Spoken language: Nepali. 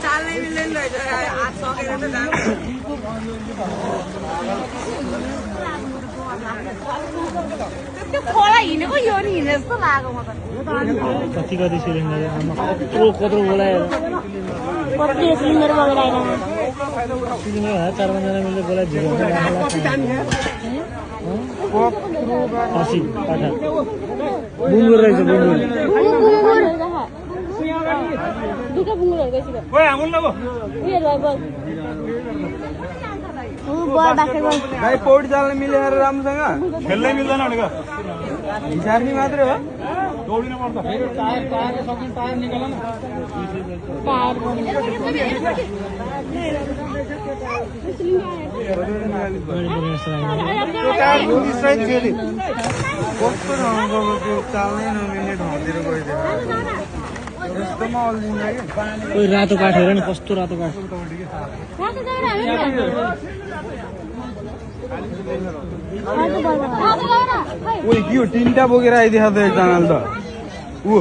चाल नहीं मिले आज सकेर त जानु त्यो खोला हिँडेको यो नि हिँडे जस्तो लाग्यो म त कति कति सिलिन्डर आमा कत्रो कत्रो बोलायो कति सिलिन्डर बगेर सिलिन्डर 4 जना मिलेर बोलाइ दियो आसी पाठा बुङ्गुर रहेछ बुङ्गुर दुईटा बुङ्गुरहरु गइछ ओए आउन न उयो भयो बस बल बास्केटबल भाइ पौडी चाल्न मिलेर राम्रोसँग खेल्नै मिल्दैन भनेको हिसार्नी मात्रै हो दौडिन पर्छ फेरि टायर सकिन टायर निकाल न टायर कस्तो चाल्नै नमिल्ने ठाउँतिर गइदियो यस्तोमा अल्झिन्छ कि रातो काठ हेर न कस्तो रातो काठ ओइ के हो 3टा बोकेर आइदिएको त एकजनाले त ऊ